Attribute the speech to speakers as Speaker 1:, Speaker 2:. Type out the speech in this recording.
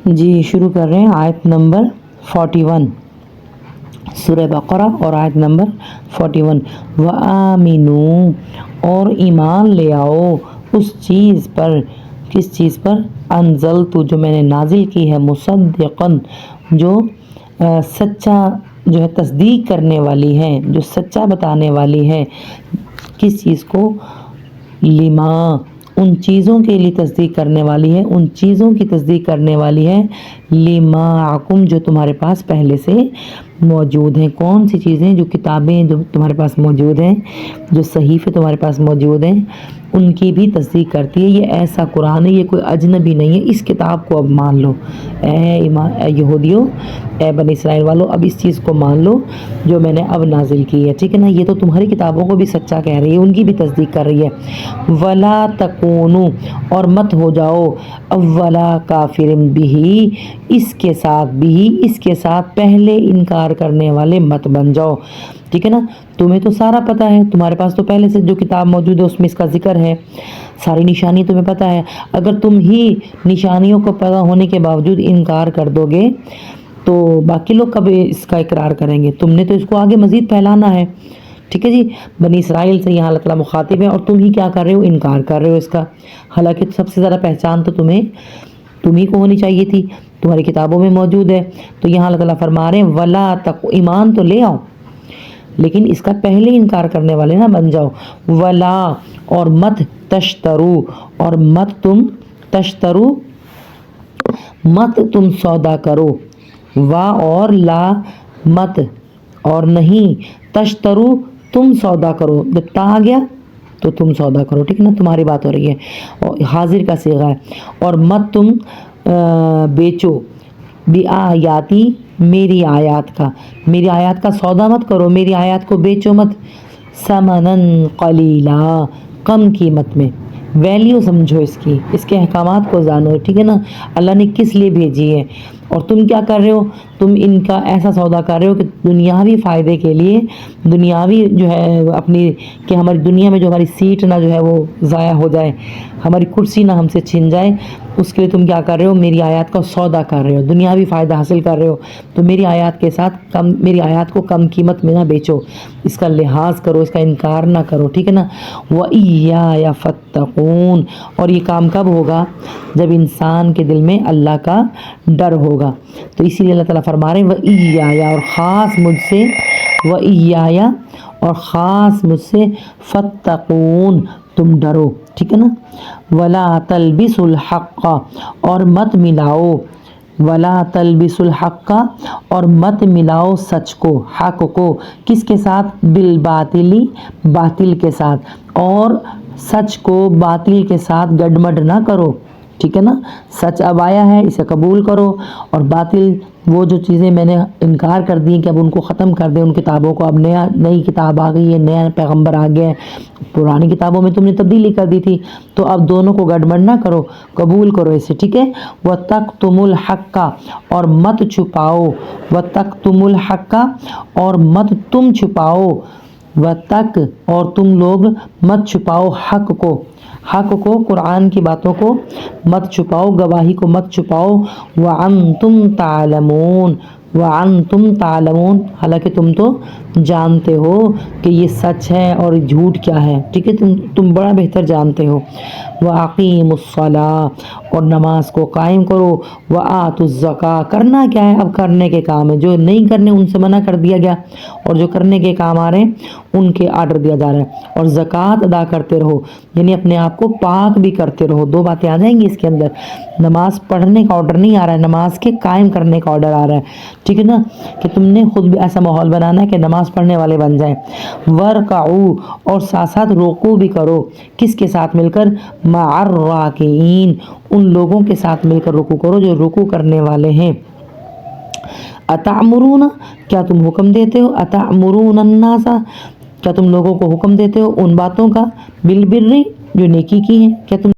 Speaker 1: جی شروع کر رہے ہیں آیت نمبر 41 سورہ بقرہ اور آیت نمبر 41۔ وَآمِنُوا اور ایمان لے آؤ اس چیز پر، کس چیز پر؟ انزلت جو میں نے نازل کی ہے، مصدقاً جو سچا، جو ہے تصدیق کرنے والی ہے، جو سچا بتانے والی ہے۔ کس چیز کو؟ لما، ان چیزوں کے لیے تصدیق کرنے والی ہے، ان چیزوں کی تصدیق کرنے والی ہے، لماعکم جو تمہارے پاس پہلے سے موجود ہیں۔ کون سی چیزیں؟ جو کتابیں جو تمہارے پاس موجود ہیں، جو صحیفے تمہارے پاس موجود ہیں، ان کی بھی تصدیق کرتی ہے۔ یہ ایسا قرآن ہے، یہ کوئی اجنبی نہیں ہے، اس کتاب کو اب مان لو۔ اے یہودیوں، اے بنی اسرائیل والو، اب اس چیز کو مان لو جو میں نے اب نازل کی ہے، ٹھیک ہے نا؟ یہ تو تمہاری کتابوں کو بھی سچا کہہ رہی ہے، ان کی بھی تصدیق کر رہی ہے۔ وَلَا تَكُونُوا اور مت ہو جاؤ، اولا کافر بِہِ اس کے ساتھ، بھی اس کے ساتھ پہلے انکار کرنے والے مت بن جاؤ، ٹھیک ہے نا؟ تمہیں تو سارا پتہ ہے، تمہارے پاس تو پہلے سے جو کتاب موجود ہے اس میں اس کا ذکر ہے، ساری نشانی تمہیں پتہ ہے۔ اگر تم ہی نشانیوں کو پتہ ہونے کے باوجود انکار کر دو گے تو باقی لوگ کب اس کا اقرار کریں گے؟ تم نے تو اس کو آگے مزید پھیلانا ہے، ٹھیک ہے جی؟ بنی اسرائیل سے یہاں اللہ تعالیٰ مخاطب ہے اور تم ہی کیا کر رہے ہو؟ انکار کر رہے ہو اس کا، حالانکہ سب سے زیادہ پہچان تو تم ہی کو ہونی چاہیے تھی، تمہاری کتابوں میں موجود ہے۔ تو یہاں اللہ تعالیٰ فرما رہے ہیں وَلَا ایمان تو لے آؤ لیکن اس کا پہلے انکار کرنے والے نہ بن جاؤ۔ وَلَا اور مت تشترو اور مت تم تشترو، مت تم سودا کرو، وا اور لا مت اور نہیں، تشترو تم سودا کرو، جب تا آ گیا تو تم سودا کرو، ٹھیک ہے نا؟ تمہاری بات ہو رہی ہے اور حاضر کا صیغہ ہے۔ اور مت تم بیچو، بِآیاتی میری آیات کا، میری آیات کا سودا مت کرو، میری آیات کو بیچو مت، ثمناً قلیلا کم قیمت میں، ویلیو سمجھو اس کی، اس کے احکامات کو جانو، ٹھیک ہے نا؟ اللہ نے کس لیے بھیجی ہے، اور تم کیا کر رہے ہو؟ تم ان کا ایسا سودا کر رہے ہو کہ دنیاوی فائدے کے لیے، دنیاوی جو ہے اپنی، کہ ہماری دنیا میں جو ہماری سیٹ نہ جو ہے وہ ضائع ہو جائے، ہماری کرسی نہ ہم سے چھن جائے، اس کے لیے تم کیا کر رہے ہو؟ میری آیات کا سودا کر رہے ہو، دنیاوی فائدہ حاصل کر رہے ہو۔ تو میری آیات کے ساتھ کم، میری آیات کو کم قیمت میں نہ بیچو، اس کا لحاظ کرو، اس کا انکار نہ کرو، ٹھیک ہے نا؟ وَإِيَّايَ فَاتَّقُونَ اور یہ کام کب ہوگا؟ جب انسان کے دل میں اللہ کا ڈر ہوگا۔ تو اسی لیے اللہ تعالیٰ فرما رہے ہیں وَإِيَّايَ اور خاص مجھ سے، وَإِيَّايَ اور خاص مجھ سے، فَاتَّقُونَ تم ڈرو، ٹھیک ہے نا؟ وَلَا تَلْبِسُوا الْحَقَّ اور مت ملاؤ، وَلَا تَلْبِسُوا الْحَقَّ اور مت ملاؤ سچ کو، حق کو، کس کے ساتھ؟ بالباطل باطل کے ساتھ، اور سچ کو باطل کے ساتھ گڈمڈ نہ کرو، ٹھیک ہے نا؟ سچ اب آیا ہے، اسے قبول کرو، اور باطل وہ جو چیزیں میں نے انکار کر دی کہ اب ان کو ختم کر دیں، ان کتابوں کو، اب نئی کتاب آ گئی ہے، نیا پیغمبر آ گیا ہے، پرانی کتابوں میں تم نے تبدیلی کر دی تھی، تو اب دونوں کو گڈمڈ نہ کرو، قبول کرو اسے، ٹھیک ہے؟ وَتَكْتُمُوا الْحَقَّ اور مت چھپاؤ، وَتَكْتُمُوا الْحَقَّ اور مت تم چھپاؤ، وَتَک اور تم لوگ مت چھپاؤ حق کو، حق کو، قرآن کی باتوں کو مت چھپاؤ، گواہی کو مت چھپاؤ، وَأَنْتُمْ تَعْلَمُونَ وَأَنْتُمْ تَعْلَمُونَ حالانکہ تم تو جانتے ہو کہ یہ سچ ہے اور جھوٹ کیا ہے، ٹھیک ہے؟ تم بڑا بہتر جانتے ہو۔ وَأَقِيمُوا الصَّلَاةَ اور نماز کو قائم کرو، وَآتُوا الزَّكَاةَ کرنا کیا ہے؟ اب کرنے کے کام ہے، جو نہیں کرنے ان سے منع کر دیا گیا، اور جو کرنے کے کام آ رہے ہیں ان کے آرڈر دیا جا رہا ہے، اور زکوٰۃ ادا کرتے رہو، یعنی اپنے آپ کو پاک بھی کرتے رہو۔ دو باتیں آ جائیں گی اس کے اندر، نماز پڑھنے کا آرڈر نہیں آ رہا ہے، نماز کے قائم کرنے کا آرڈر آ رہا ہے، ٹھیک ہے نا؟ کہ تم نے خود بھی ایسا ماحول بنانا ہے کہ نماز پڑھنے والے بن جائیں۔ وَارْكَعُوا اور ساتھ ساتھ رکوع بھی کرو، کس کے ساتھ مل کر؟ مع الراکعین ان لوگوں کے ساتھ مل کر رکوع کرو جو رکوع کرنے والے ہیں۔ اتأمرون کیا تم حکم دیتے ہو، اتأمرون الناس کیا تم لوگوں کو حکم دیتے ہو ان باتوں کا، بالبر جو نیکی کی ہیں، کیا تم